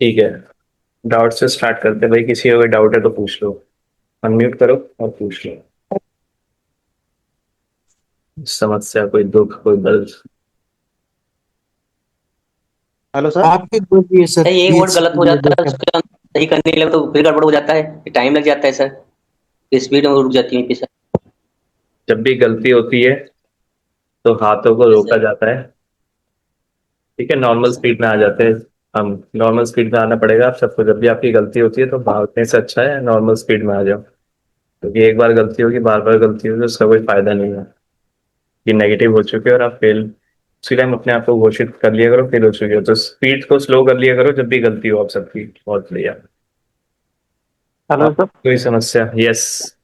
ठीक है। डाउट से स्टार्ट करते हैं भाई, किसी को कोई डाउट है तो पूछ लो। अनम्यूट करो और पूछ लो। समस्या, कोई दुख, कोई दर्द। Hello sir. आपके जो भी है सर सर एक वर्ड प्लीज गलत हो जाता है, उसके अंदर सही करने के लिए तो फिर गड़बड़ हो जाता है, टाइम लग जाता है सर। स्पीड में रुक जाती है सर। जब भी गलती होती है तो हाथों को यस रोका सर। जाता है। ठीक है, नॉर्मल स्पीड में आ जाते हैं। हम नॉर्मल स्पीड में आना पड़ेगा आप सबको। जब भी आपकी गलती होती है तो भागने से अच्छा है नॉर्मल स्पीड में आ जाओ। क्योंकि एक बार गलती होगी, बार बार गलती होगी तो उसका कोई फायदा नहीं है। कि नेगेटिव हो चुके हो और आप फेल। उसी टाइम अपने आप को घोषित कर लिया करो फेल हो चुके हो, तो स्पीड को स्लो कर लिया करो जब भी गलती हो आप सबकी। बहुत बढ़िया। और हेलो सर। कोई समस्या? यस।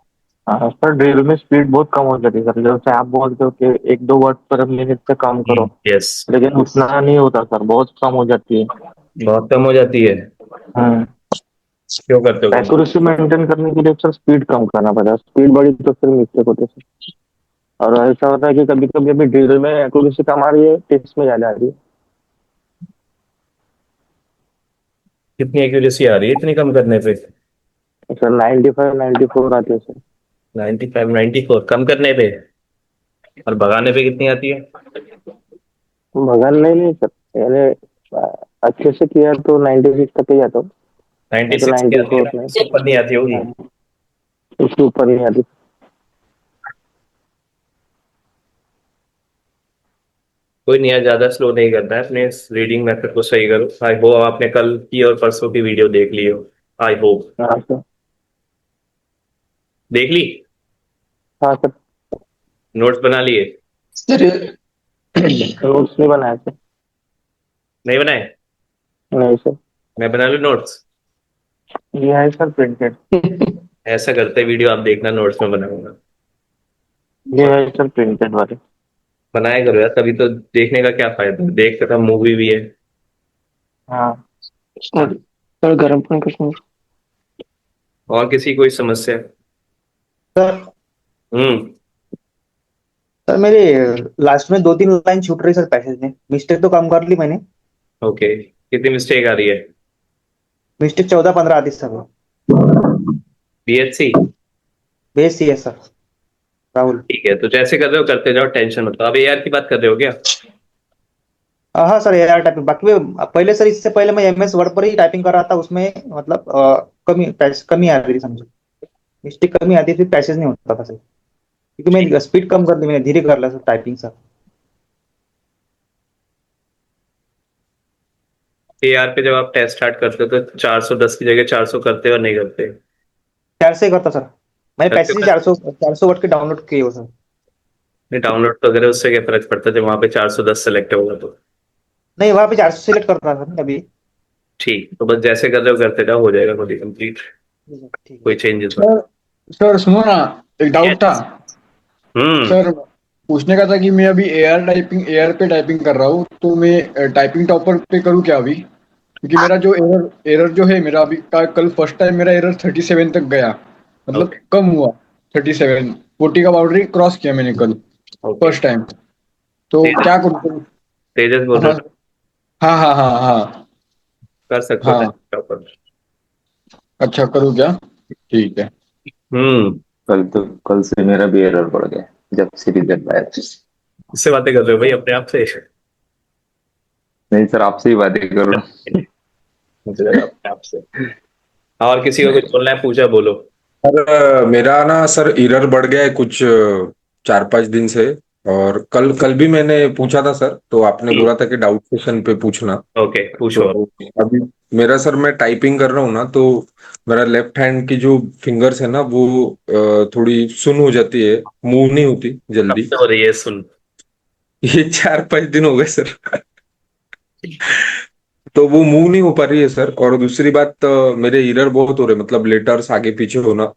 हाँ सर, ड्रिल में स्पीड बहुत कम हो जाती है सर। जैसे आप बोलते हो कि एक दो वर्ड पर मिनट से कम करो, यस। लेकिन उतना नहीं होता सर, बहुत कम हो जाती है। बहुत कम हो जाती है। हाँ। क्यों करते हो कम? एक्यूरेसी मेंटेन करने के लिए सर स्पीड कम करना पड़ेगा। स्पीड बढ़ी तो फिर मिस्टेक होते सर। और ऐसा होता है कि कभी कभी अभी ड्रिल में एक्यूरेसी कम आ रही है, टेस्ट में ज्यादा आ रही है। कितनी एक्यूरेसी आ रही है इतनी कम करने पे? सर 95 94 आती है सर। 95 94 कम करने पे। और भगाने पे कितनी आती है? भगन नहीं सर, यानी अ, अच्छे से किया तो 96 तक ही आता हूँ। नहीं तो 96 की आती है 94 ना, में। उससे ऊपर नहीं आती होगी। हाँ, उसके ऊपर नहीं आती। कोई नहीं है, ज्यादा स्लो नहीं करना है, अपने रीडिंग मेथड को सही करो। आई होप आपने कल की और परसों की वीडियो देख ली हो। I hope. हाँ सर। देख ली? हाँ सर। नोट्स बना लिए? सर। नोट्स नहीं बनाया सर। नहीं बनाए? नहीं सर। मैं बना लूँ नोट्स? ये है सर प्रिंटेड। ऐसा करते वीडियो आप देखना, नोट्स में बनाऊंगा। ये है सर प्रिंटेड वाले। बनाया करो यार, तभी तो देखने का क्या फायदा, देख सकता मूवी भी है। हाँ सर। सर गर्म पानी का समोसा। और किसी कोई समस्या? सर। हम्म। सर मेरे लास्ट में दो तीन लाइन छूट रही सर, पैसेज में मिस्टेक तो कम कर ली मैंने। ओके, कितनी मिस्टेक आ रही है? मिस्टेक 14 15 आती सर वो। बीएचसी? बेस ही है सर। राहुल। ठीक है, तो जैसे कर रहे हो करते जाओ, टेंशन मत लो। अब एआर की बात कर रहे हो क्या? हाँ सर, एआर टाइपिंग बाकी में पहले सर, इससे पहले मैं एमएस वर्ड पर ही टाइपिंग कर रहा था, उसमें मतलब कमी आ रही थी समझो। मिस्टेक कमी आती थी, पैसेज नहीं होता था सर। क्योंकि मैं स्पीड कम कर दी, मैंने धीरे कर लिया सर टाइपिंग सर। एआर पे जब आप टेस्ट स्टार्ट करते हो तो 410 की जगह 400 करते हो और नहीं करते? 4 से ही करता सर। मैंने करते हो पैसेज ही क्या? 400 वर्ड के डाउनलोड किए हो सर। नहीं, डाउनलोड तो करें, उससे क्या फर्क पड़ता है जब वहां पे 410 सेलेक्ट होगा तो। नहीं, वहां पे 400 सिलेक्ट करता था ना अभी। ठीक, तो बस जैसे कर रहे हो करते जाओ, हो जाएगा खुद ही कंप्लीट। ठीक है कोई सर। चेंजेस मत। सर सर सुनो ना, एक डाउट था। यस। हम्म। सर पूछने का था कि मैं अभी एआर पे टाइपिंग कर रहा हूँ, तो मैं टाइपिंग टॉपर पे करूँ क्या अभी? क्योंकि मेरा जो एरर एरर जो है मेरा अभी कल फर्स्ट टाइम मेरा एरर 37 तक गया, मतलब ओके। कम हुआ। 37 40 का बाउंड्री क्रॉस किया मैंने कल ओके। First time. तो तेजस? क्या करूँ? तेजस बोल रहे हाँ हो? हाँ हाँ हाँ हाँ। कर सकते हो हाँ। टाइप पर। अच्छा करूँ क्या? ठीक है। हम्म। कल से मेरा भी एरर बढ़ गया जब सीरीज आया। इससे बातें कर रहे हो भाई अपने आप से? नहीं सर, आपसे ही बातें करो। मुझे लगा अपने आप से। और किसी को कुछ बोलना है, पूछा बोलो। सर मेरा ना सर एरर बढ़ गया है कुछ 4 5 दिन से। और कल कल भी मैंने पूछा था सर, तो आपने बोला था कि डाउट सेशन पे पूछना। ओके, पूछो अब। तो अभी मेरा सर, मैं टाइपिंग कर रहा हूँ ना, तो मेरा लेफ्ट हैंड की जो फिंगर्स है ना वो थोड़ी सुन हो जाती है, मूव नहीं होती कब जल्दी। से हो रही है सुन? ये 4 5 दिन हो गए सर। तो वो मूव नहीं हो पा रही है सर। और दूसरी बात, मेरे एरर बहुत हो रहे हैं, मतलब लेटर्स आगे पीछे होना,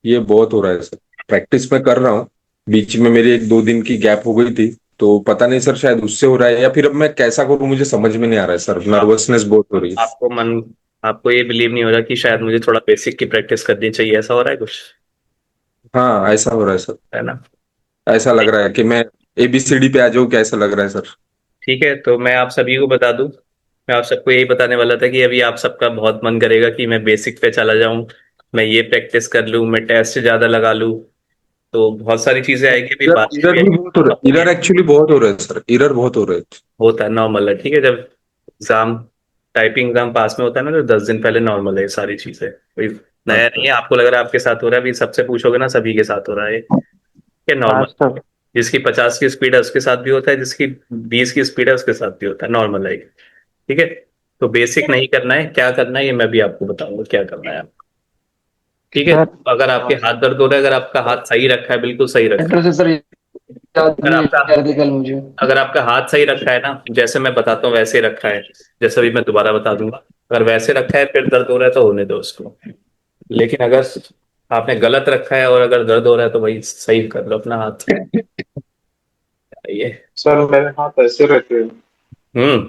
ये बहुत हो रहा है सर। प्रैक्टिस में कर रहा हूँ, बीच में मेरी 1 2 दिन की गैप हो गई थी, तो पता नहीं सर, शायद उससे हो रहा है या फिर अब मैं कैसा करूँ मुझे समझ में नहीं आ रहा है सर। आप नर्वसनेस बहुत हो रही है। आपको मन आपको ये बिलीव नहीं हो रहा कि शायद मुझे थोड़ा बेसिक की प्रैक्टिस करनी चाहिए, ऐसा हो रहा है कुछ? हाँ ऐसा हो रहा है सर। है ना? ऐसा लग रहा है कि मैं ABCD पे आ जाऊँ, कैसा लग रहा है सर। ठीक है, तो मैं आप सभी को बता दूं मैं आप सबको यही बताने वाला था कि अभी आप सबका बहुत मन करेगा कि मैं बेसिक पे चला जाऊं, मैं ये प्रैक्टिस कर लूं, मैं टेस्ट ज्यादा लगा लूं। तो बहुत सारी चीजें आएगी अभी इधर बाद इधर भी बहुत हो रहा है, इधर एक्चुअली बहुत हो रहा है सर, इधर बहुत हो रहा है। होता है, नॉर्मल है, ठीक है। जब एग्जाम, टाइपिंग एग्जाम पास में होता है ना, तो 10 दिन पहले नॉर्मल है ये सारी चीजें, कोई नया नहीं अच्छा। है। आपको लग रहा है आपके साथ हो रहा है, अभी सबसे पूछोगे ना, सभी के साथ हो रहा है ये हाँ नॉर्मल। सर। जिसकी 50 की स्पीड है उसके साथ भी होता है, जिसकी 20 की स्पीड है उसके साथ भी होता है, नॉर्मल है ये, ठीक है। तो बेसिक नहीं करना है, क्या करना है ये मैं भी आपको बताऊंगा क्या करना है आपको, ठीक है। सर अगर आपके हाथ दर्द हो रहा है, अगर आपका हाथ सही रखा है, बिल्कुल सही रखा है, एड्रेस सर याद अगर नहीं आपका आ रही थी कल मुझे। अगर आपका हाथ सही रखा है ना, जैसे मैं बताता हूँ वैसे रखा है, जैसे अभी मैं दोबारा बता दूंगा, अगर वैसे रखा है फिर दर्द हो रहा है तो होने दो उसको। लेकिन अगर आपने गलत रखा है और अगर दर्द हो रहा है तो वही सही कर लो अपना हाथ, ये। सर मेरे हाथ ऐसे रहते हैं। हम्म।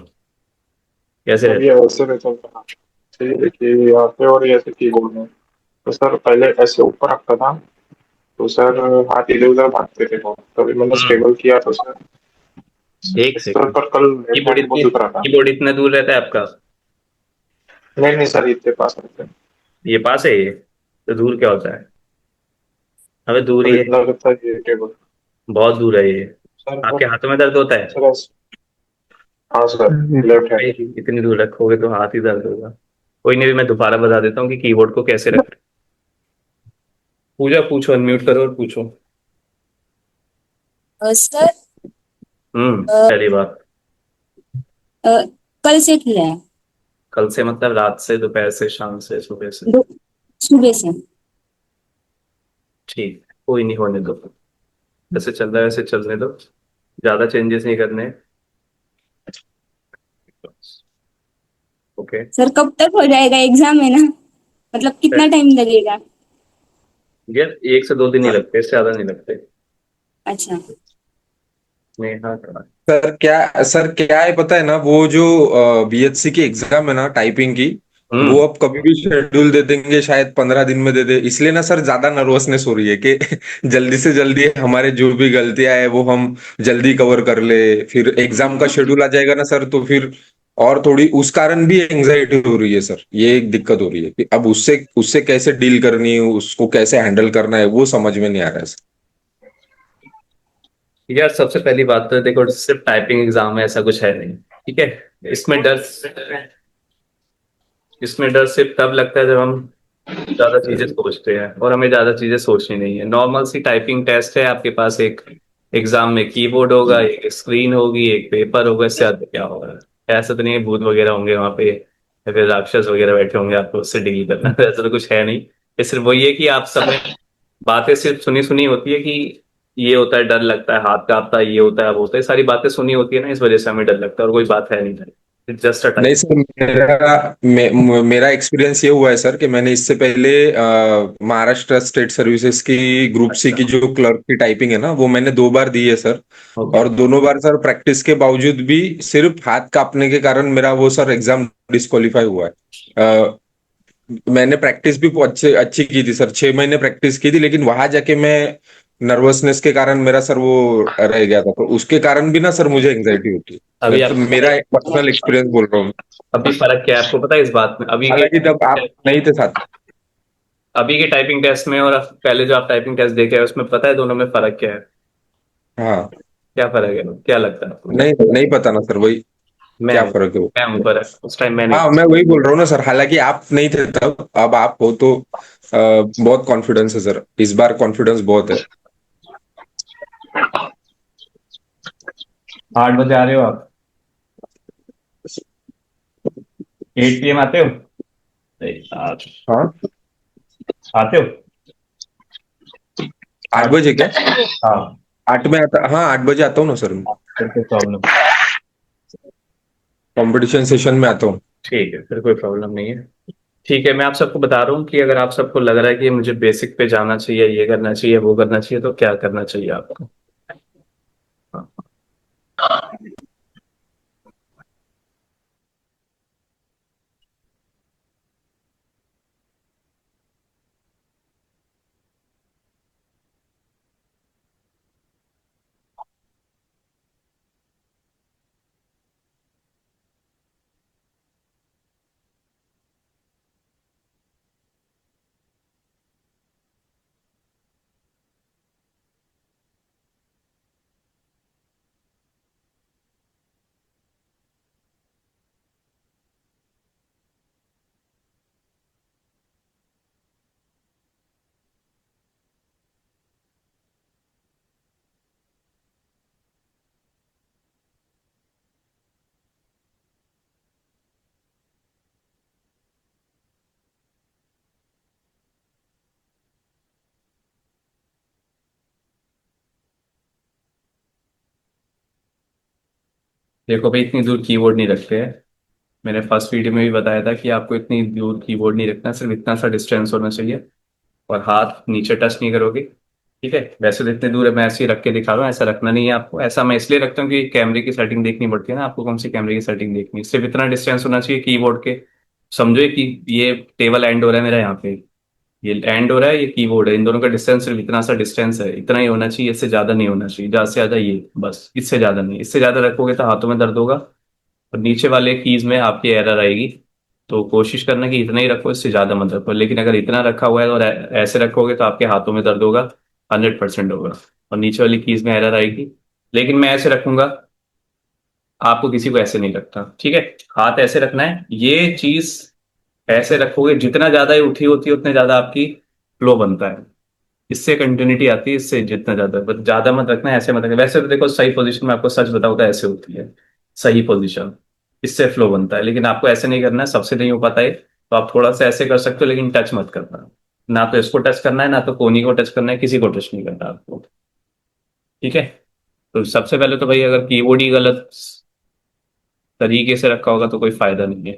कैसे जब रहते? ये ऐसे रहते हैं तो ऐसे देखिए यहाँ पे और ये ऐसे कीबोर्ड में। तो सर पहले ऐसे ऊपर रखता था, तो सर हाथ इधर उधर भागते थे बहुत, तभी मैंने हम्म। स्टेबल किया तो सर। एक सर सेकंड। पर कल लेफ्ट कीबोर्ड हैंड बहुत इतनी दुख रहा था। कीबोर्ड इतना दूर रहता है आपका? नहीं नहीं सर, इतने पास रहते हैं। ये पास है ये, तो दूर क्या होता है? हमें दूर ही सर है, इतना रहता है ये टेबल। बहुत दूर है ये। सर आपके पर हाथों में दर्द होता है? सर हाँ सर, लेफ्ट भाई हैंड। इतनी दूर रखोगे तो हाथ ही दर्द होगा। कोई नहीं, भी मैं दोबारा बता देता हूँ कि कीबोर्ड को कैसे रख। पूजा पूछो, अनम्यूट करो और पूछो। सर, पहली बात। अ, कल से किया है। कल से मतलब रात से, दोपहर से, शाम से, सुबह से? सुबह से। ठीक है, कोई नहीं, होने दो। जैसे चल रहा है वैसे चलने दो, ज्यादा चेंजेस नहीं करने। ओके। सर कब तक हो जाएगा? एग्जाम है ना, मतलब कितना टाइम लगेगा? यार 1 से 2 दिन ही लगते, इससे ज्यादा नहीं लगते। अच्छा। नहीं, हाँ करना। सर क्या है पता है ना, वो जो बीएचसी की एग्जाम है ना टाइपिंग की, वो हम्म। अब कभी भी शेड्यूल दे देंगे, शायद 15 दिन में दे दे। इसलिए ना सर ज्यादा नर्वसनेस हो रही है कि जल्दी से जल्दी हमारे जो भी गलतियां है वो हम जल्दी कवर कर ले। फिर एग्जाम का शेड्यूल आ जाएगा ना सर, तो फिर और थोड़ी उस कारण भी एंजाइटी हो रही है सर। ये एक दिक्कत हो रही है कि अब उससे उससे कैसे डील करनी है, उसको कैसे हैंडल करना है, वो समझ में नहीं आ रहा है सर। यार सबसे पहली बात तो देखो, सिर्फ टाइपिंग एग्जाम है ऐसा कुछ है नहीं, ठीक है। इसमें डर इसमें डर सिर्फ तब लगता है जब हम ज्यादा चीजें सोचते हैं, और हमें ज्यादा चीजें सोचनी नहीं है। नॉर्मल सी टाइपिंग टेस्ट है आपके पास, एक एग्जाम में कीबोर्ड होगा, एक स्क्रीन होगी, एक पेपर होगा, इससे ज्यादा क्या होगा? ऐसा तो नहीं है भूत वगैरह होंगे वहां पे, या फिर राक्षस वगैरह बैठे होंगे आपको उससे डील करना है। ऐसा तो कुछ है नहीं। ये सिर्फ वही है कि आप सबने बातें सिर्फ सुनी सुनी होती है कि ये होता है, डर लगता है, हाथ कांपता है, ये होता है, वो होता है, सारी बातें सुनी होती है ना, इस वजह से हमें डर लगता है, और कोई बात है नहीं, जस्ट अ नहीं टाइप। सर, मेरा एक्सपीरियंस ये हुआ है सर कि मैंने इससे पहले महाराष्ट्र स्टेट सर्विसेज की ग्रुप सी अच्छा। की जो क्लर्क की टाइपिंग है ना, वो मैंने 2 बार दी है सर। ओके। और दोनों बार सर प्रैक्टिस के बावजूद भी सिर्फ हाथ कांपने के कारण मेरा वो सर एग्जाम डिस्qualify हुआ है। मैंने प्रैक्टिस भी अच्छी अच्छी की थी सर, 6 महीने प्रैक्टिस की थी, लेकिन वहां जाके मैं नर्वसनेस के कारण मेरा सर वो रह गया था, तो उसके कारण भी ना सर मुझे एंजाइटी होती है। अभी मैं तो आपको पता मेरा है, एक पर्सनल एक्सपीरियंस बोल रहा हूँ। अभी फर्क क्या है आपको पता है इस बात में? हालांकि तब आप नहीं थे साथ। अभी के टाइपिंग टेस्ट में और पहले जो आप टाइपिंग टेस्ट देखे हैं उसमें, पता है दोनों में फर्क क्या है? हाँ। क्या फर्क है, क्या लगता है आपको? नहीं नहीं पता ना सर, वही मैं क्या हूँ फर्क है वो। मैं हूँ फर्क, उस टाइम मैं नहीं हाँ, मैं वही बोल रहा हूँ ना सर, हालांकि आप नहीं थे तब, अब आप हो तो बहुत कॉन्फिडेंस है सर, इस बार कॉन्फिडेंस बहुत है। 8 बजे आ रहे हो आप? 8 PM आते हो? नहीं, हाँ, आते हो? 8। 8 बजे क्या? हाँ। 8 में आता, हाँ 8 बजे आता हूँ ना सर। फिर कोई प्रॉब्लम? कंपटीशन सेशन में आता हूँ। ठीक है, फिर कोई प्रॉब्लम नहीं है। ठीक है, मैं आप सबको बता रहा हूँ कि अगर आप सबको लग रहा है कि मुझे बेसिक पे जाना चाहिए, ये करना चाहिए, वो करना चाहिए, तो क्या करना चाहिए आपको। हाँ। देखो भाई, इतनी दूर कीबोर्ड नहीं रखते हैं। मैंने फर्स्ट वीडियो में भी बताया था कि आपको इतनी दूर कीबोर्ड नहीं रखना, सिर्फ इतना सा डिस्टेंस होना चाहिए और हाथ नीचे टच नहीं करोगे। ठीक है, वैसे तो इतने दूर है, मैं ऐसे ही रख के दिखा रहा हूँ, ऐसा रखना नहीं है आपको। ऐसा मैं इसलिए रखता हूँ कि कैमरे की सेटिंग देखनी पड़ती है ना आपको, कौन सी कैमरे की सेटिंग देखनी है। सिर्फ इतना डिस्टेंस होना चाहिए कीबोर्ड के। समझो कि ये टेबल एंड हो रहा है मेरा यहाँ पे, ये एंड हो रहा है, ये कीबोर्ड है, इन दोनों का डिस्टेंस सिर्फ इतना सा डिस्टेंस है, इतना ही होना चाहिए, इससे ज्यादा नहीं होना चाहिए। ज्यादा से ज्यादा ये बस, इससे ज्यादा नहीं। इससे ज्यादा रखोगे तो हाथों में दर्द होगा और नीचे वाले कीज में आपकी एरर आएगी। तो कोशिश करना कि इतना ही रखो, इससे ज्यादा मत रखो। लेकिन अगर इतना रखा हुआ है और ऐसे रखोगे तो आपके हाथों में दर्द होगा, 100% होगा, और नीचे वाली कीज में एरर आएगी। लेकिन मैं ऐसे रखूंगा, आपको किसी को ऐसे नहीं रखता। ठीक है, हाथ ऐसे रखना है, ये चीज ऐसे रखोगे, जितना ज्यादा ये उठी होती है उतने ज्यादा आपकी फ्लो बनता है, इससे कंटिन्यूटी आती है। इससे जितना ज्यादा, बस ज्यादा मत रखना है, ऐसे मत रखना। वैसे तो देखो, सही पोजीशन में आपको सच बताऊं तो ऐसे होती है सही पोजीशन, इससे फ्लो बनता है। लेकिन आपको ऐसे नहीं करना है, सबसे नहीं हो पाता है, तो आप थोड़ा सा ऐसे कर सकते हो, लेकिन टच मत करना। ना तो इसको टच करना है, ना तो कोनी को टच करना है, किसी को टच नहीं करना आपको। ठीक है, तो सबसे पहले तो भाई, अगर कीबोर्ड ही गलत तरीके से रखा होगा तो कोई फायदा नहीं है।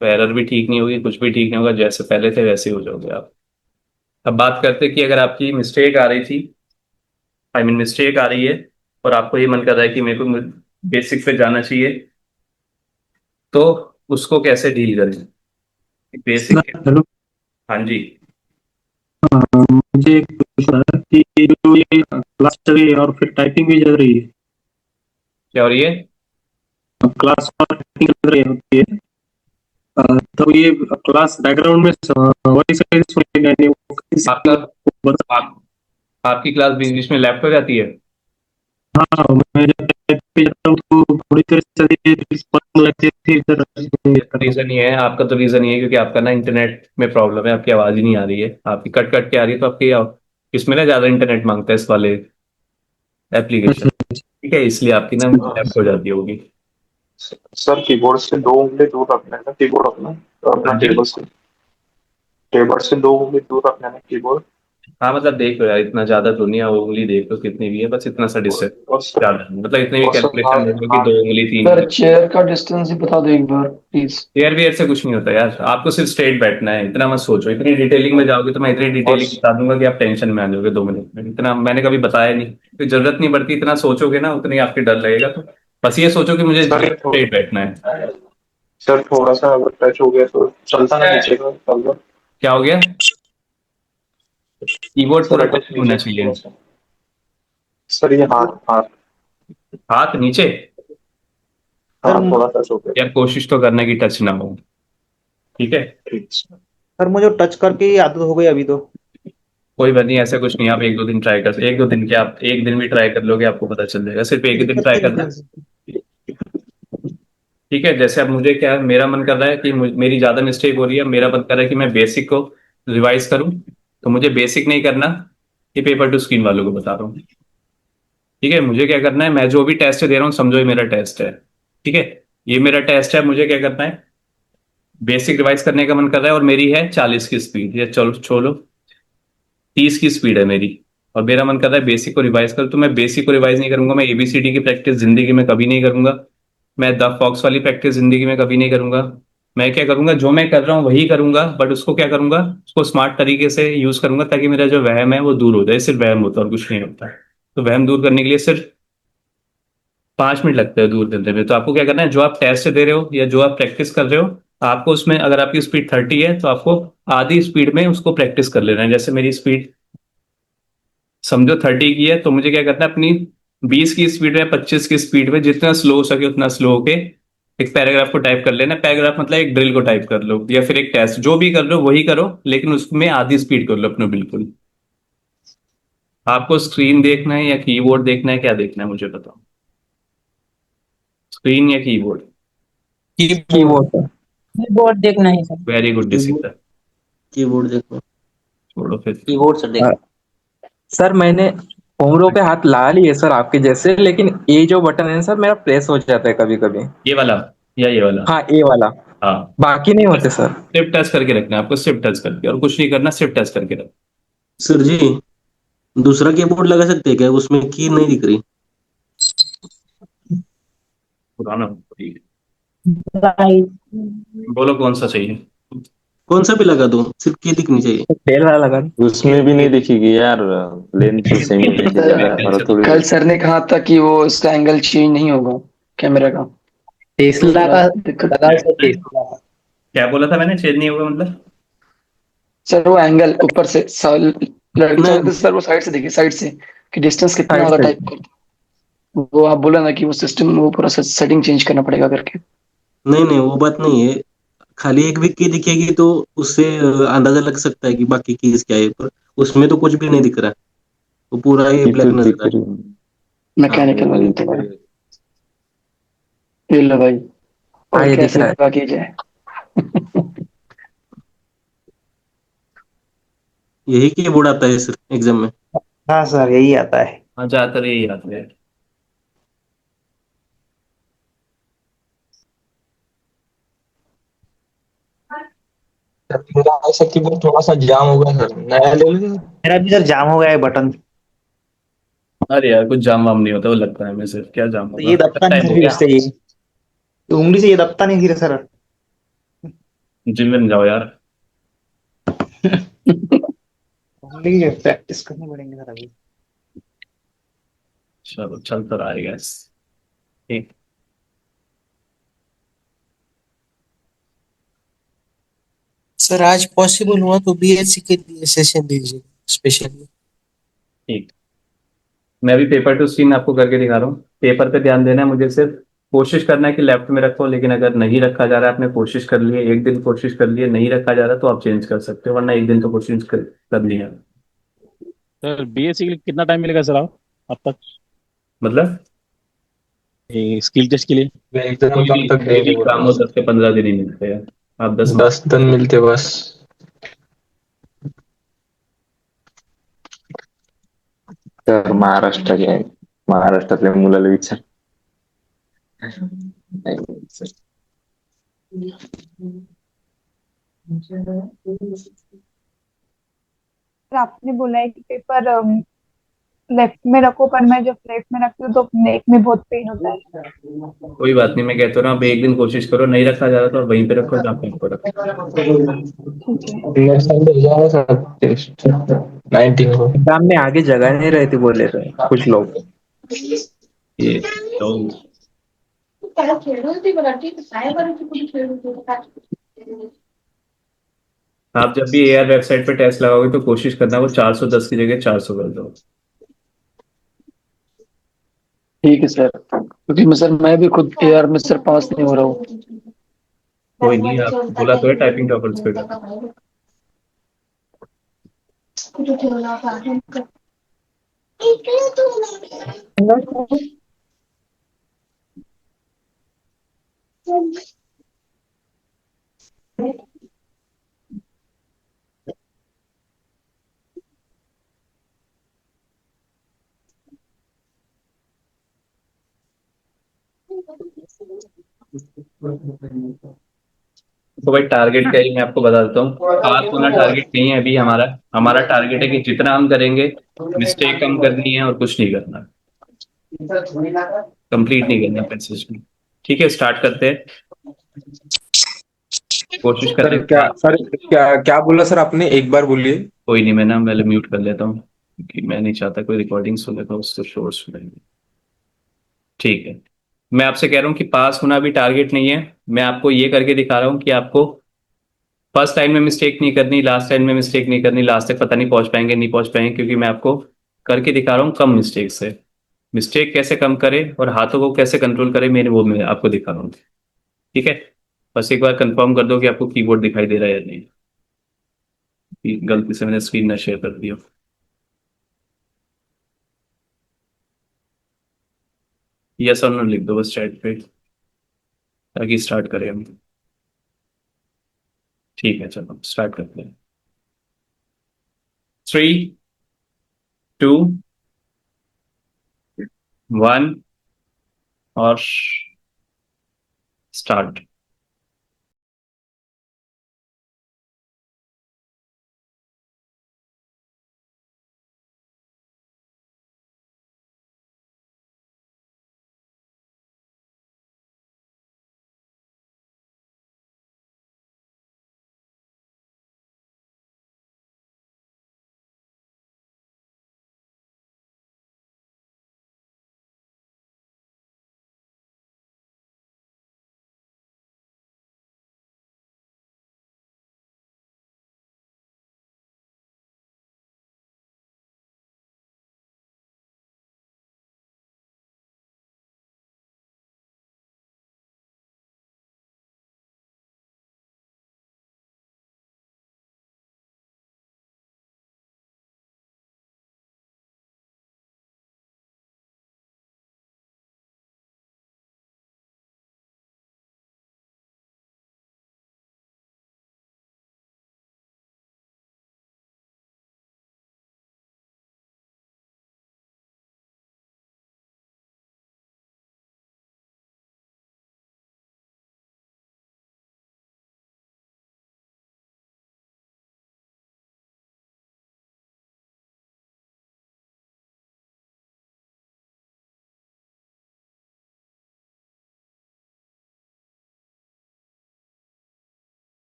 तो एरर भी ठीक नहीं होगी, कुछ भी ठीक नहीं होगा, जैसे पहले थे वैसे ही हो जाओगे आप। अब बात करते हैं कि अगर आपकी मिस्टेक आ रही थी, आई मीन मिस्टेक आ रही है, और आपको ये मन कर रहा है कि मेरे को बेसिक पे जाना चाहिए, तो उसको कैसे डील करें बेसिक। हेलो। हाँ जी। मुझे एक क्वेश्चन है कि जो ये क्लास चल रही है और फिर टाइपिंग भी चल रही है, क्या हो रही है? क्लास और टाइपिंग चल रही होती है, तो ये क्लास बैकग्राउंड में वही सारी सुनेगा नहीं, वो किसी आपका को बता। आप, आपकी क्लास बीच बीच में लैपटॉप जाती है? हाँ, मैं जब टाइप पे जाता हूँ तो थोड़ी देर चलती है, फिर बंद हो जाती है, फिर रीजन ये है आपका, तो रीजन ये है क्योंकि आपका ना इंटरनेट में प्रॉब्लम है, आपकी आवाज ही नहीं आ रही है, आपकी कट कट के आ रही है। तो आपकी इसमें ना ज्यादा इंटरनेट मांगता है इस वाले एप्लीकेशन। ठीक है, इसलिए आपकी ना लैप हो जाती होगी। सर कीबोर्ड से 2 उंगली दूर रखना है ना कीबोर्ड अपना, तो अपना हाँ जी। टेबल से 2 उंगली दूर रखना है ना कीबोर्ड। हाँ मतलब देख लो यार, इतना ज्यादा तो नहीं है, वो उंगली देख लो कितनी भी है, बस इतना सा डिस्टेंस। और सर ज्यादा नहीं। मतलब इतनी भी और सर कैलकुलेशन हाथ देख लो कि हाथ 2 उंगली, तीन सर उंगली। चेयर का डिस्टेंस ही बता दो एक बार प्लीज। एयर वेयर से कुछ नहीं होता यार, आपको सिर्फ स्ट्रेट बैठना है, इतना मत सोचो। इतनी डिटेलिंग में जाओगे तो मैं इतनी और डिटेलिंग बता दूंगा कि आप टेंशन में आ जाओगे 2 मिनट में। इतना मैंने कभी बताया नहीं, तो जरूरत नहीं पड़ती। इतना सोचोगे ना उतनी आपके डर लगेगा। तो बस ये सोचो कि मुझे सर स्ट्रेट बैठना है। सर थोड़ा सा अगर टच हो गया तो चलता ना नीचे का चल दो। क्या हो गया? कीबोर्ड सर पूरा अगर टच नीचे होना चाहिए। थोड़ा सा, सर ये हाथ हाथ हाथ नीचे? सर हाथ थोड़ा टच हो गया। यार कोशिश तो करना कि टच ना हो। ठीक है, ठीक है। सर मुझे टच करके ही आदत हो गई अभी तो। कोई बात नहीं, ऐसा कुछ नहीं। आप 1-2 दिन ट्राई कर, 1-2 दिन क्या, आप एक दिन भी ट्राई कर लोगे, आपको पता चल जाएगा। सिर्फ एक ही दिन ट्राई करना है। ठीक है, जैसे अब मुझे क्या है, मेरा मन कर रहा है कि मेरी ज्यादा मिस्टेक हो रही है, मेरा मन कर रहा है कि मैं बेसिक को रिवाइज करूं। तो मुझे बेसिक नहीं करना, ये पेपर टू स्क्रीन वालों को बता रहा हूँ। ठीक है, मुझे क्या करना है, मैं जो भी टेस्ट दे रहा हूँ समझो ये मेरा टेस्ट है। ठीक है, ये मेरा टेस्ट है। मुझे क्या करना है, बेसिक रिवाइज करने का मन कर रहा है, और मेरी है 40 की स्पीड, या चलो छोड़ो 30 की स्पीड है मेरी, और मेरा मन कर रहा है बेसिक को रिवाइज कर। तो मैं बेसिक को रिवाइज नहीं करूंगा, मैं एबीसीडी की प्रैक्टिस जिंदगी में कभी नहीं करूंगा। मैं द फॉक्स वाली प्रैक्टिस जिंदगी में कभी नहीं करूंगा। मैं क्या करूंगा, जो मैं कर रहा हूँ वही करूंगा, बट उसको क्या करूंगा, उसको स्मार्ट तरीके से यूज करूंगा, ताकि मेरा जो वहम है वो दूर हो जाए। सिर्फ वहम होता है और कुछ नहीं होता है। तो वहम दूर करने के लिए सिर्फ 5 मिनट लगते हैं दूर करने में। तो आपको क्या करना है, जो आप टेस्ट दे रहे हो या जो आप प्रैक्टिस कर रहे हो, आपको उसमें अगर आपकी स्पीड 30 है तो आपको आधी स्पीड में उसको प्रैक्टिस कर लेना है। जैसे मेरी स्पीड समझो 30 की है, तो मुझे क्या करना है, अपनी 20 की स्पीड में, 25 की स्पीड में, जितना स्लो हो सके उतना स्लो होके एक पैराग्राफ को टाइप कर लेना। पैराग्राफ मतलब एक ड्रिल को टाइप कर लो, या फिर एक टेस्ट, जो भी कर लो वही करो, लेकिन उसमें आधी स्पीड कर लो अपने बिल्कुल। आपको स्क्रीन देखना है या कीबोर्ड देखना है, क्या देखना है मुझे बताओ? स्क्रीन या कीबोर्ड? कीबोर्ड कीबोर्ड देखना है sir. Very good keyboard decision. Keyboard देखो। छोड़ो फिर। कीबोर्ड सर हाँ, देखो। सर मैंने उंगलियों पे हाथ ला लिए सर आपके जैसे, लेकिन ये जो बटन है सर मेरा प्रेस हो जाता है कभी कभी। ये वाला या ये वाला? हाँ, ये वाला, हाँ, बाकी नहीं होते सर। सिर्फ टच करके रखना है आपको, सिर्फ टच करके, और कुछ नहीं करना, सिर्फ टच करके रखना। सर जी, दूसरा कीबोर्ड लगा सकते हैं क्या? उसमें की नहीं दिख रही। पुराना ठीक राइट। है। बोलो कौन सा चाहिए। कौन सा भी लगा दो, सिर्फ की दिखनी चाहिए। तेल वाला लगा। उसमें भी नहीं दिखेगी यार, लेंथ तो सेम ही रहेगी, ज्यादा फर्क थोड़ी। कल सर ने कहा था कि वो इसका एंगल चेंज नहीं होगा कैमरा का। टेस्ला का दिक्कत लगा सर, टेस्ला का। क्या बोला था मैंने, चेंज नहीं होगा मतलब। सर वो एंगल ऊपर से लड़के नहीं चाहते थे सर वो साइड से देखिए, साइड से कि डिस्टेंस कितना साइड होगा से। टाइप करके। वो आप बोला ना कि वो सिस्टम वो पूरा सेटिंग चेंज करना पड़ेगा करके। नहीं नहीं, वो बात नहीं है। खाली एक भी की दिखेगी तो उससे अंदाजा लग सकता है कि बाकी कीज क्या है, पर उसमें तो कुछ भी नहीं दिख रहा। वो पूरा ही ये ब्लैक तो नजर दिख आ रही। हाँ मैकेनिकल वही वाली तो दिख भाई। रही है। ये लो भाई, हाँ और ये दिख कैसे रहा है। बाकी जाए। यही कीबोर्ड आता है सर एग्जाम में। हाँ सर, यही आता है। हाँ ज्यादातर यही आते हैं। मेरा ऐसा कीबोर्ड थोड़ा सा जाम हो गया सर, नया ले लीजिए। मेरा भी सर जाम हो गया है बटन। अरे यार कुछ जाम वाम नहीं होता, वो लगता है हमें सिर्फ, क्या जाम तो होगा, ये दबता नहीं टाइम सर हो फिर गया। उससे, ये तो उंगली से ये दबता नहीं फिर सर। जिम में जाओ यार। उंगली की प्रैक्टिस करनी पड़ेंगे सर अभी। चलो चल तो रहा है गैस। ठीक। सर आज पॉसिबल हुआ तो बीएससी के लिए सेशन दीजिए स्पेशली। ठीक। मैं भी पेपर टू स्क्रीन आपको करके दिखा रहा हूँ, पेपर पे ध्यान देना है मुझे, सिर्फ कोशिश करना है कि लेफ्ट में रखो, लेकिन अगर नहीं रखा जा रहा है, आपने कोशिश कर ली है, एक दिन कोशिश कर ली है, नहीं रखा जा रहा तो आप चेंज कर सकते हो, वरना एक दिन तो कोशिश कर लिया। सर बीएससी के लिए कितना टाइम मिलेगा सर आप अब तक, मतलब स्किल टेस्ट के लिए? कोई भी कोई भी काम हो 10 से 15 दिन ही मिलते हैं। आप 10 10 दिन मिलते बस। तर महाराष्ट्र आहे, महाराष्ट्रातल्या मुलाला विचार. नाही सर. आपने बोला है कि पेपर लेफ्ट में रखो, पर मैं जब लेफ्ट में रखती हूँ तो नेक में बहुत पेन होता है। कोई बात नहीं, मैं कहता हूँ ना, आप एक दिन कोशिश करो, नहीं रखा जा रहा तो आप वहीं पे रखो जहाँ पे आपको रखो। ठीक है। नेक्स्ट संडे जाएगा सर टेस्ट 19 को। एग्जाम में आगे जगह नहीं रहती बोले तो कुछ लोग। ये तो आप जब भी एआर वेबसाइट पे टेस्ट लगाओगे तो कोशिश करना वो 410 की जगह 400 कर दो। ठीक है सर, क्योंकि मैं भी खुद एआर में सर पास नहीं हो रहा हूँ। कोई नहीं, आप बोला तो है टाइपिंग टॉपर्स पे कर। तो भाई टारगेट क्या है मैं आपको बता देता हूँ, पास होना टारगेट नहीं है अभी हमारा। हमारा टारगेट है कि जितना हम करेंगे मिस्टेक कम करनी है और कुछ नहीं करना, कंप्लीट नहीं करना पैसेज में। ठीक है स्टार्ट करते हैं, कोशिश करते हैं पास। सर क्या क्या बोला सर आपने, एक बार बोलिए। कोई नहीं, मैं ना पहले म्यूट कर लेता हूँ क्योंकि मैं नहीं चाहता कोई रिकॉर्डिंग सुने तो उससे शोर सुनेंगे। ठीक है, मैं आपसे कह रहा हूँ कि पास होना भी टारगेट नहीं है। मैं आपको ये करके दिखा रहा हूँ कि आपको फर्स्ट लाइन में मिस्टेक नहीं करनी, लास्ट लाइन में मिस्टेक नहीं करनी, लास्ट तक पता नहीं पहुंच पाएंगे नहीं पहुंच पाएंगे, क्योंकि मैं आपको करके दिखा रहा हूँ कम मिस्टेक से। मिस्टेक कैसे कम करें और हाथों को कैसे कंट्रोल करें, मेरे वो मैं आपको दिखा रहा हूँ। ठीक है, बस एक बार कंफर्म कर दो कि आपको कीबोर्ड दिखाई दे रहा है या नहीं, कि गलती से मैंने स्क्रीन ना शेयर कर दिया। यस और नो लिख दो बस चैट पे, ताकि स्टार्ट करें हम। ठीक है चलो स्टार्ट करते हैं। 3, 2, 1 और स्टार्ट।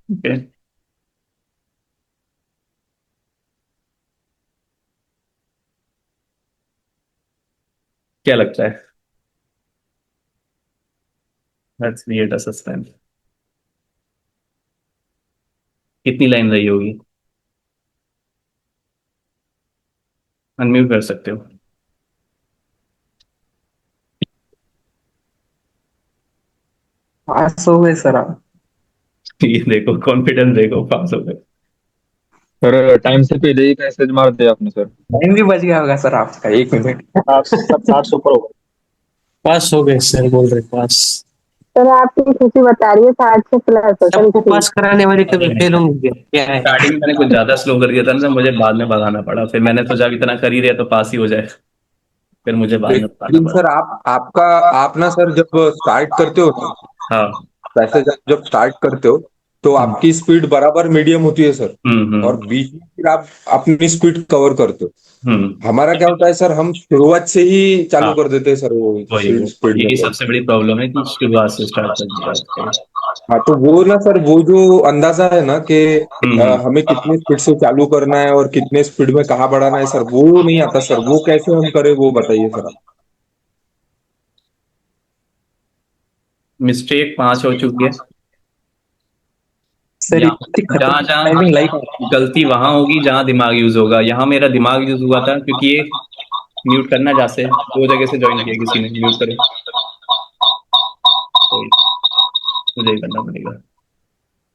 ओके, क्या लगता है? Let's create a suspense. कितनी लाइन रही होगी? अनम्यूट कर सकते हो। पास हो गए सर आप। ये देखो, कॉन्फिडेंस देखो, पास हो गए। सर टाइम से पहले ही मैसेज मार दिया आपने सर। टाइम भी बच गया होगा सर आपका, 1 मिनट। 60 से ऊपर होगा। पास हो गए सर, बोल रहे पास। सर आपकी खुशी बता रही है 60 से प्लस है सर सबको इसकी। पास कराने वाले कभी फेल होंगे क्या है? स्टार्टिंग में मैंने कुछ ज्यादा स्लो कर दिया था ना, मुझे बाद में भगाना पड़ा। फिर मैंने सोचा अब इतना कर ही रहे तो पास ही हो जाए, फिर मुझे बाद में भगाना लेकिन पड़ा। सर आप ना सर जब स्टार्ट करते हो ना, हाँ। वैसे जब स्टार्ट करते हो तो आपकी स्पीड बराबर मीडियम होती है सर, और हम्म। बीच में फिर आप अपनी स्पीड कवर करते हो। हम्म। हमारा क्या होता है सर, हम शुरुआत से ही चालू हाँ, कर देते हैं सर वो वही स्पीड में यही कवर। सबसे बड़ी प्रॉब्लम है कि शुरुआत से स्टार्ट कर दिया है। हाँ तो वो ना सर, वो जो अंदाजा है ना कि हम्म। हमें कितने स्पीड से चालू करना है और कितने स्पीड में कहाँ बढ़ाना है सर, वो नहीं आता सर। वो कैसे हम करें, वो बताइए सर आप। मिस्टेक 5 हो चुकी है। सर इतनी जहाँ खतरनाक जहाँ टाइमिंग लाइक। गलती वहां होगी जहां दिमाग यूज होगा। यहाँ मेरा दिमाग यूज हुआ था, क्योंकि ये म्यूट करना जहाँ से 2 जगह से ज्वाइन किया किसी ने। म्यूट करो, तो मुझे ही करना पड़ेगा।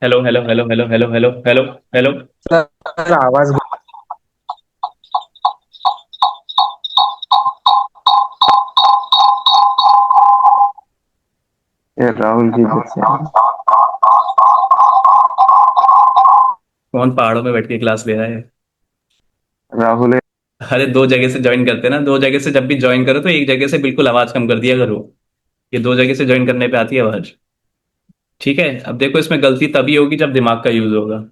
Hello hello hello hello hello hello hello hello. Sir आवाज ये राहुल की वजह से है। कौन पहाड़ों में बैठ के क्लास ले रहा है? राहुल है। अरे 2 जगह से ज्वाइन करते हैं ना, 2 जगह से जब भी ज्वाइन करो तो एक जगह से बिल्कुल आवाज कम कर दिया करो। ये 2 जगह से ज्वाइन करने पे आती है आवाज। ठीक है, अब देखो इसमें गलती तभी होगी जब दिमाग का यूज होगा।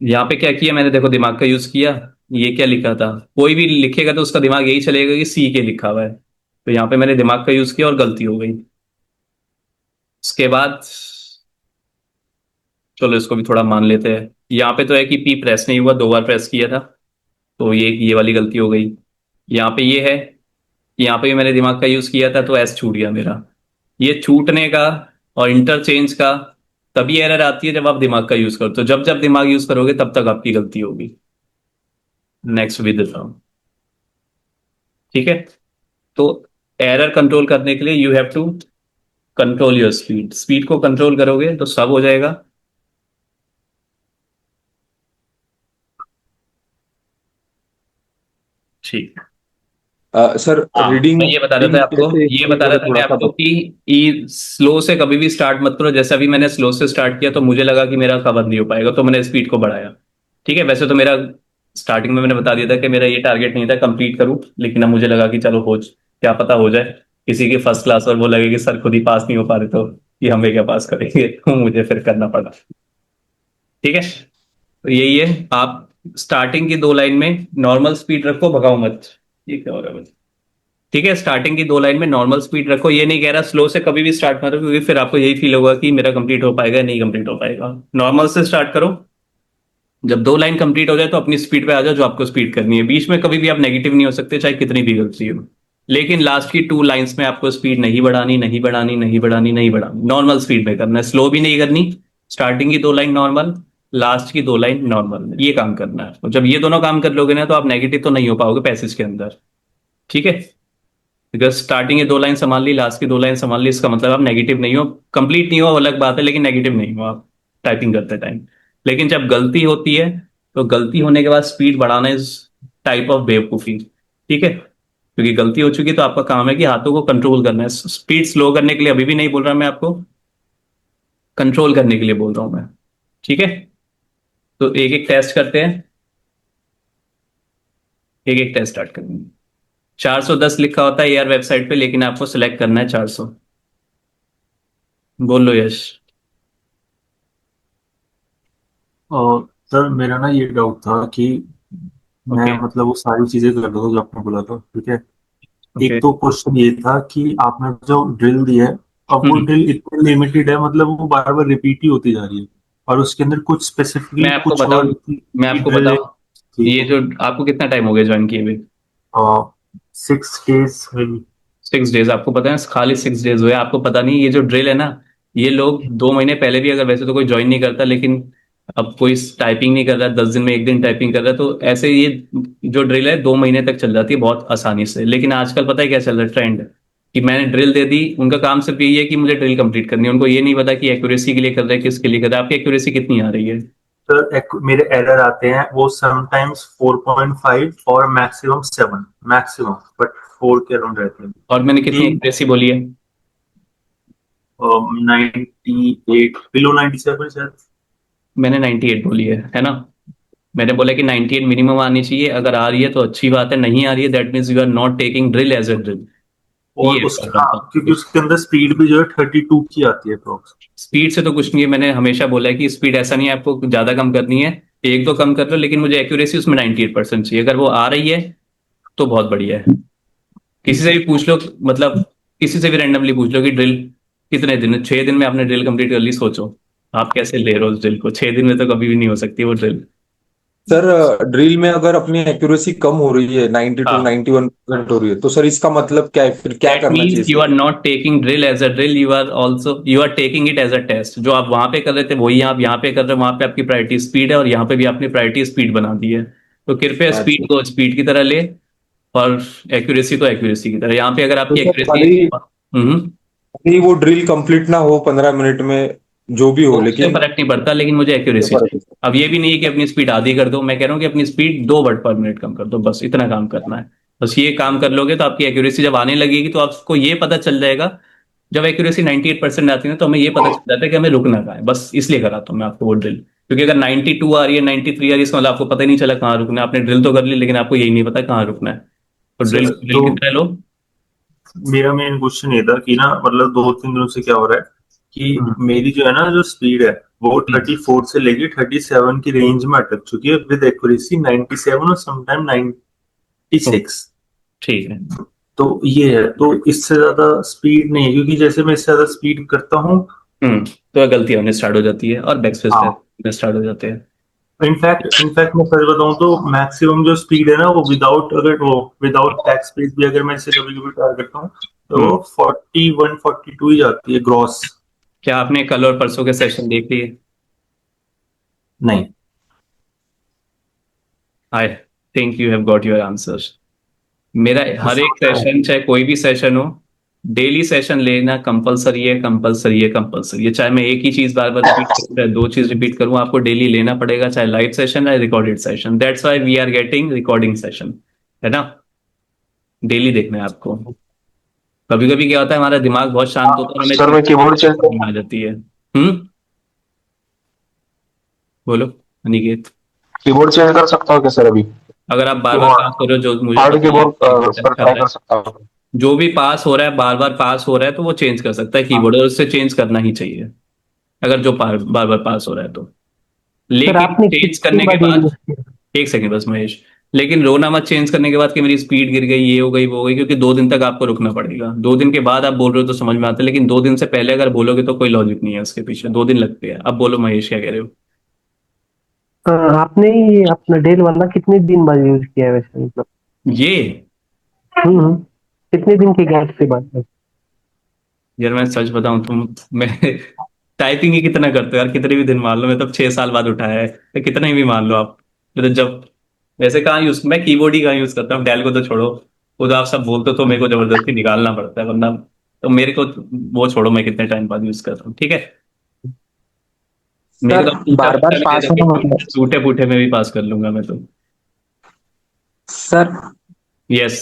यहाँ पे क्या किया मैंने, देखो दिमाग का यूज किया। ये क्या लिखा था? कोई भी लिखेगा तो उसका दिमाग यही चलेगा कि सी के लिखा हुआ है। तो यहाँ पे मैंने दिमाग का यूज किया और गलती हो गई। उसके बाद चलो इसको भी थोड़ा मान लेते हैं। यहाँ पे तो है कि पी प्रेस नहीं हुआ, 2 बार प्रेस किया था, तो ये वाली गलती हो गई। यहाँ पे ये है कि यहाँ पे भी मैंने दिमाग का यूज किया था तो एस छूट गया मेरा। ये छूटने का और इंटरचेंज का तभी एरर आती है जब आप दिमाग का यूज करो। तो जब जब दिमाग यूज करोगे तब तक आपकी गलती होगी। नेक्स्ट विद हूँ। ठीक है, तो एरर कंट्रोल करने के लिए you have to control your speed. Speed को कंट्रोल करोगे तो सब हो जाएगा। ठीक। सर हाँ, रीडिंग मैं ये बता रहा था रीडिंग आपको, कैसे ये इसमें बता रहा जरा था मैं थोड़ा सा आपको कि स्लो से कभी भी स्टार्ट मत करो। जैसे अभी मैंने स्लो से स्टार्ट किया तो मुझे लगा कि मेरा कवर नहीं हो पाएगा, तो मैंने स्पीड को बढ़ाया। ठीक है, वैसे तो मेरा स्टार्टिंग में मैंने बता दिया था कि मेरा ये टारगेट नहीं था कंप्लीट करूं, लेकिन अब मुझे लगा कि चलो हो, क्या पता हो जाए किसी की फर्स्ट क्लास और वो लगे कि सर खुद ही पास नहीं हो पा रहे तो ये हमें क्या पास करेंगे। तो मुझे फिर करना पड़ा। ठीक है, तो यही है। आप स्टार्टिंग की 2 लाइन में नॉर्मल स्पीड रखो, भगाओ मत। ये क्या हो रहा है? ठीक है, स्टार्टिंग की 2 लाइन में नॉर्मल स्पीड रखो। ये नहीं कह रहा स्लो से कभी भी स्टार्ट करो, क्योंकि फिर आपको यही फील होगा कि मेरा कंप्लीट हो पाएगा, नहीं कंप्लीट हो पाएगा। नॉर्मल से स्टार्ट करो। जब 2 लाइन कंप्लीट हो जाए तो अपनी स्पीड पे आ जाओ जो आपको स्पीड करनी है। बीच में कभी भी आप नेगेटिव नहीं हो सकते, चाहे कितनी भी गलती हो। लेकिन लास्ट की 2 लाइन्स में आपको स्पीड नहीं बढ़ानी, नहीं बढ़ानी, नहीं बढ़ानी, नहीं बढ़ानी। नॉर्मल स्पीड में करना है, स्लो भी नहीं करनी। स्टार्टिंग की 2 लाइन नॉर्मल, लास्ट की 2 लाइन नॉर्मल, ये काम करना है। और जब ये दोनों काम कर लोगे ना तो आप नेगेटिव तो नहीं हो पाओगे पैसेज के अंदर। ठीक है, बिकॉज स्टार्टिंग की 2 लाइन संभाल ली, लास्ट की 2 लाइन संभाल ली, इसका मतलब आप नेगेटिव नहीं हो। कंप्लीट नहीं हो अलग बात है, लेकिन नेगेटिव नहीं हो आप टाइपिंग करते टाइम। लेकिन जब गलती होती है तो गलती होने के बाद स्पीड बढ़ाना इज टाइप ऑफ बेवकूफी। ठीक है, क्योंकि गलती हो चुकी तो आपका काम है कि हाथों को कंट्रोल करना है। स्पीड स्लो करने के लिए अभी भी नहीं बोल रहा मैं आपको, कंट्रोल करने के लिए बोल रहा हूं मैं। ठीक है, तो एक एक टेस्ट करते हैं, एक एक टेस्ट स्टार्ट करेंगे। 410 लिखा होता है यार वेबसाइट पे, लेकिन आपको सिलेक्ट करना है 400। बोल लो यश। और सर मेरा ना ये डाउट था कि मैं ओके। मतलब वो सारी चीजें कर रहा था जो आपने बोला था, ठीक है। ओके। एक तो क्वेश्चन ये था कि आपने जो ड्रिल दी है अब वो ड्रिल इतनी लिमिटेड है, मतलब वो बार बार रिपीट ही होती जा रही है, और उसके अंदर कुछ स्पेसिफिकली मैं आपको कुछ बताऊं और मैं आपको drill है। बताऊं ये जो आपको कितना टाइम हो गया ज्वाइन किए हुए? 6 days maybe। 6 डेज आपको पता है, खाली 6 डेज हुए आपको पता नहीं। ये जो ड्रिल है ना, ये लोग 2 महीने पहले भी अगर वैसे तो कोई ज्वाइन नहीं करता, लेकिन अब कोई टाइपिंग नहीं कर रहा है, 10 दिन में एक दिन टाइपिंग कर रहा है, तो ऐसे ये जो ड्रिल है 2 महीने तक चल जाती है बहुत आसानी से। लेकिन आजकल पता है क्या चल रहा है ट्रेंड, कि मैंने ड्रिल दे दी, उनका काम सिर्फ यही है कि मुझे ड्रिल कंप्लीट करनी है, उनको ये नहीं पता कि एक्यूरेसी के लिए कर रहे हैं किसके लिए कर रहे हैं। आपकी एक्यूरेसी कितनी आ रही है? सर मेरे एरर आते हैं वो समटाइम्स 4.5 और मैक्सिमम 7, मैक्सिमम, बट 4 के अराउंड रहते हैं। और मैंने कितनी एक्यूरेसी बोली है? 98, बिलो 97 शायद। मैंने 98 बोली है ना? मैंने बोला कि 98 मिनिमम आनी चाहिए, अगर आ रही है तो अच्छी बात है, नहीं आ रही है that means you are not taking drill as a drill. और क्योंकि उसके अंदर स्पीड भी जो है 32 की आती है अप्रोक्स। स्पीड से तो कुछ नहीं है, मैंने हमेशा बोला है कि स्पीड ऐसा नहीं है आपको ज्यादा कम करनी है, एक दो कम कर लो, लेकिन मुझे एक्यूरेसी उसमें 98% चाहिए। अगर वो आ रही है तो बहुत बढ़िया है। किसी से भी पूछ लो, मतलब किसी से भी रैंडमली पूछ लो कि ड्रिल कितने दिन, 6 दिन में आपने ड्रिल कंप्लीट कर ली, सोचो आप कैसे ले रहे हो उस ड्रिल को। 6 दिन में तो कभी भी नहीं हो सकती वो ड्रिल। सर ड्रिल में अगर अपनी एक्यूरेसी कम हो रही है 92-91% हो रही है, तो सर इसका मतलब क्या है, फिर क्या That करना means चाहिए you sir? are not taking drill as a drill, you are taking it as a test। जो आप वहां पे कर रहे थे वही आप यहाँ पे कर रहे हो, वहां पे आपकी प्रायोरिटी स्पीड है और यहाँ पे भी आपने प्रायोरिटी स्पीड बना दी है। तो कृपया स्पीड को स्पीड की तरह ले और एक्यूरेसी को एक्यूरेसी की तरह। यहाँ पे अगर तो आपकी सर एक्यूरेसी खाली वो ड्रिल कंप्लीट ना हो 15 मिनट में, जो भी हो, उससे लेकिन फर्क नहीं पड़ता, लेकिन मुझे एक्यूरेसी चाहिए। अब ये भी नहीं है कि अपनी स्पीड आधी कर दो, मैं कह रहा हूँ कि अपनी स्पीड 2 वर्ड पर मिनट कम कर दो, बस इतना काम करना है। बस ये काम कर लोगे तो आपकी एक्यूरेसी जब आने लगेगी तो आपको ये पता चल जाएगा। जब एक्यूरेसी 98% आती है ना, तो हमें ये पता चल जाता है कि हमें रुकना कहाँ है। बस इसलिए कराता हूँ मैं आपको वो ड्रिल, क्योंकि अगर 92 आ रही है, 93 आ रही है, इसका मतलब आपको पता ही नहीं चला कहाँ रुकना है। आपने ड्रिल तो कर ली, लेकिन आपको यही नहीं पता कहाँ रुकना है। तो ड्रिल ड्रिल तो कितना लो? मेरा मेन क्वेश्चन ये था कि ना, मतलब 2-3 दिनों से क्या हो रहा है कि मेरी जो है ना, जो स्पीड है वो 34 से लेके 37 की रेंज में अटक चुकी है, विद एक्यूरेसी 97 और समटाइम 96। ठीक है। तो ये है, तो इससे ज्यादा स्पीड नहीं है, क्योंकि जैसे मैं इससे ज्यादा स्पीड करता हूँ तो गलतियां होने स्टार्ट हो जाती है और बैकस्पेस में स्टार्ट हो जाते हैं। इनफैक्ट मैं सच बताऊं तो मैक्सिमम जो स्पीड है ना, वो विदाउट बैक स्पेस भी अगर मैं इसे कभी कभी ट्राई करता हूँ तो 41-42 ही जाती है ग्रॉस। क्या आपने कल और परसों के सेशन देख लिए? नहीं। I think you have got your answers. मेरा हर एक सेशन, चाहे कोई भी सेशन हो, डेली सेशन लेना कंपलसरी है, कंपलसरी है, कंपलसरी है। चाहे मैं एक ही चीज बार बार रिपीट करूँ, चाहे 2 चीज रिपीट करूँ, आपको डेली लेना पड़ेगा, चाहे लाइव सेशन या recorded session. That's why we are getting recording session, है ना? डेली देखना है आपको। कभी कभी क्या होता है, हमारा दिमाग बहुत शांत होता है, हमें सर मैं कीबोर्ड चेंज आ जाती है। बोलो अनिकेत। कीबोर्ड चेंज कर सकता हूँ क्या सर अभी? अगर आप बार बार पास करो, जो मुझे हार्ड कीबोर्ड पर ट्राई कर सकता हूँ। जो भी पास हो रहा है, बार बार पास हो रहा है, तो वो चेंज कर सकता है कीबोर्ड, और उससे चेंज करना ही चाहिए अगर जो बार बार पास हो रहा है तो। लेकिन चेंज करने के बाद, एक सेकंड बस महेश, लेकिन रोना मत चेंज करने के बाद कि मेरी स्पीड गिर गई, ये हो गई, वो हो गई, क्योंकि 2 दिन तक आपको रुकना पड़ेगा। 2 दिन के बाद आप बोल रहे हो तो समझ में आता है, लेकिन 2 दिन से पहले अगर बोलोगे तो कोई लॉजिक नहीं है उसके पीछे। 2 दिन लगते हैं। अब बोलो महेश, क्या कह रहे हो? आपने ये अपना डेल वाला कितने दिन बाद यूज किया है वैसे, मतलब ये कितने दिन के गैप के बाद? यार मैं सच बताऊं तो मैं टाइपिंग ही कितना करते हो यार, कितने भी दिन मान लो, मैं तब 6 साल बाद उठाया है, तो कितने भी मान लो आप। तो जब वैसे कहाँ यूज, मैं कीबोर्ड ही कहाँ यूज करता हूँ, डेल को तो छोड़ो, वो तो आप सब बोलते तो मेरे को जबरदस्ती निकालना पड़ता है, वरना तो मेरे को वो छोड़ो, मैं कितने टाइम बाद यूज करता हूँ। ठीक है, मेरे तो बार बार पास होना मतलब टूटे फूटे में भी पास कर लूंगा मैं तो। सर यस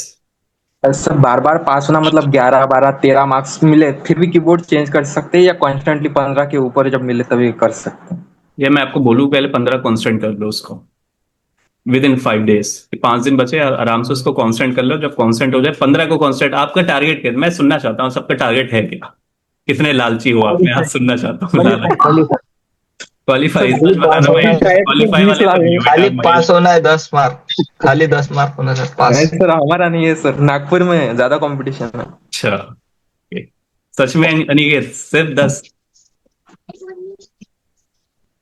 सर बार बार पास होना मतलब 11, 12, 13 मार्क्स मिले फिर भी कीबोर्ड चेंज कर सकते हैं, या कॉन्स्टेंटली 15 के ऊपर जब मिले तभी कर सकते हैं? ये मैं आपको बोलूँ, पहले 15 कॉन्स्टेंट कर लो उसको विद इन 5 डेज। 5 दिन बचे, आराम से उसको कांस्टेंट कर लो। जब कांस्टेंट हो जाए 15 को कांस्टेंट, आपका टारगेट क्या? मैं सुनना चाहता हूँ सबका टारगेट है क्या, कितने लालची हो आप, मैं आज सुनना चाहता हूँ। क्वालिफाई क्वालिफाई वाले तो नहीं हो बेटा, खाली पास होना है 10 मार्क, खाली 10 मार्क होना है पास। नहीं सर, हमारा नहीं है सर, नागपुर में ज्यादा कंपटीशन है। अच्छा सच में अनिकेत सिर्फ 10?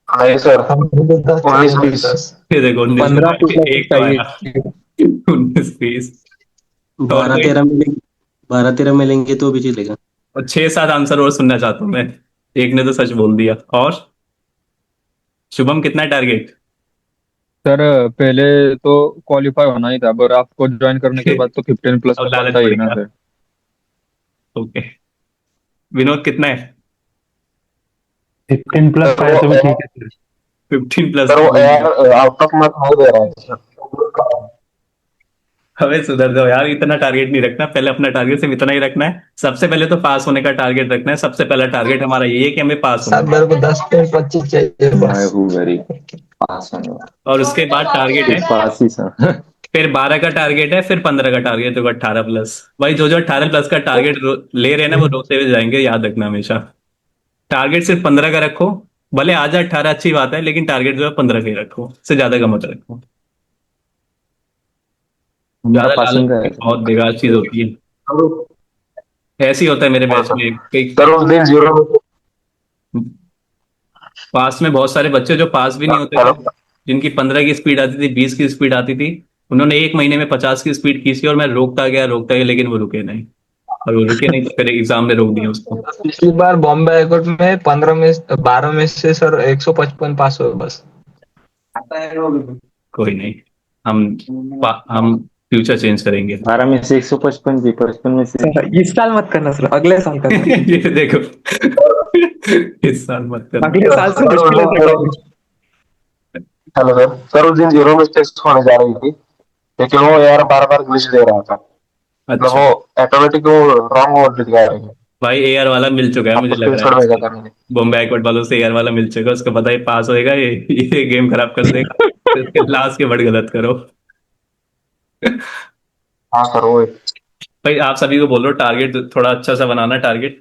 नहीं सर, 19-20। ये देखो 19 15 में एक तो आया। चाहिए 19-20 और 12-13 मिलेंगे, 12-13 मिलेंगे तो भी चलेगा। और 6-7 आंसर और सुनना चाहता हूँ मैं। एक ने तो सच बोल दिया। और शुभम कितना टारगेट? सर पहले तो क्वालिफाई होना ही था, पर आपको ज्वाइन करने के बाद तो 15 प्लस अब का लालच बनता ही है ना पड़ेगा। सर। ओके, विनोद कितना है? 15 प्लस का है तो भी ठीक है सर। 15 प्लस सर वो एयर आउट ऑफ मार्क नहीं दे रहा है सर। हमें सुधर जाओ यार, इतना टारगेट नहीं रखना। पहले अपना टारगेट सिर्फ इतना ही रखना है। सबसे पहले तो पास होने का टारगेट रखना है। सबसे पहला टारगेट हमारा ये है कि हमें पास होना सर मेरे को 10.25 चाहिए मैं बस। हूँ वेरी पास होने वाला। है। और उसके बाद टारगेट है, पास ही सर। फिर 12 का टारगेट है, फिर 15 का टारगेट होगा, 18 प्लस। भाई जो जो 18 प्लस का टारगेट ले रहे हैं ना, वो रोते हुए जाएंगे, याद रखना हमेशा। टारगेट सिर्फ 15 का रखो। भले आ जाए 18 अच्छी बात है, लेकिन टारगेट जो है 15 का ही रखो, उससे ज्यादा का मत रखो। हमारा ज्यादा पासिंग का लालच है। बहुत बेकार चीज होती है। ऐसे ही होता है मेरे बैच में। कई सर उस दिन 0। पास में बहुत सारे बच्चे जो पास भी नहीं होते थे, जिनकी 15 की स्पीड आती थी, 20 की स्पीड आती थी, उन्होंने एक महीने में 50 की स्पीड खींची और मैं रोकता गया, लेकिन वो रुके नहीं। और वो रुके नहीं तो फिर एग्जाम में रोक दिया उसको। पिछली बार बॉम्बे हाईकोर्ट में 12 में से सर 155 पास हुए बस। कोई नहीं, हम फ्यूचर चेंज करेंगे। 12 में से 155 भी, 55 में से सर इस साल मत करना सर, अगले साल करना। ये देखो इस साल मत करना। अगले साल से मुश्किल है सर। हेलो सर, सर उस दिन 0 मिस्टेक्स होने जा रही थी, लेकिन वो यार बार बार ग्लिच दे रहा था। मतलब अच्छा वो ऑटोमेटिक वो रॉन्ग वर्ड दिखा रही है। भाई, एआर वाला मिल चुका है, मुझे आपको लग रहा स्क्रीनशॉट भेजा है। था मैंने। बॉम्बे हाईकोर्ट वालों से एआर वाला मिल चुका है, उसको पता है पास होएगा, ये गेम खराब कर देगा। तो इसके लास्ट के वर्ड गलत करो। हाँ सर वो भाई आप सभी को बोल रहे हो टारगेट थोड़ा अच्छा सा बनाना टारगेट।